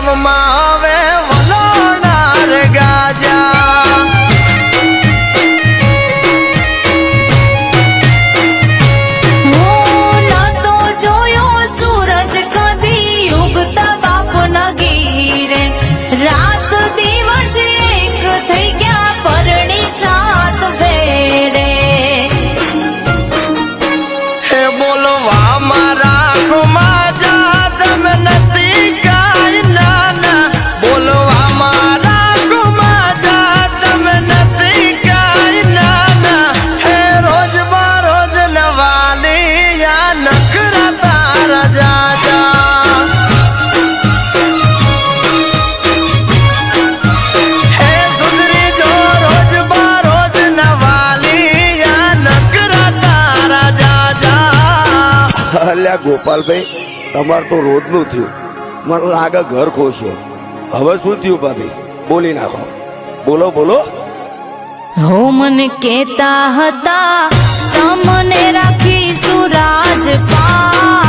ગામમાં હવે વલોણાર ગાજા હું નતો જોયો સૂરજ કદી ઉગતા બાપના ગીરે રાત દિવસ એક થઈ ગયા પરણી સાત ફેરે હે બોલવા મારા ખુમાજા તમે નથી કાઈ નાના બોલવા મારા ખુમાજા તમે નથી કાઈ નાના હે રોજ બરોજ નવાલી યા નખરા તારા જાજા હે સુધરી જો રોજ બરોજ નવાલી યા નખરા તારા જાજા અલ્યા ગોપાલભાઈ તમારે તો રોજનું થયું મને લાગે ઘર ખોશો હવે શું થયું ભાભી બોલી નાખો બોલો બોલો હો મને કેતા હતા તમને રાખીશું રાજપાટ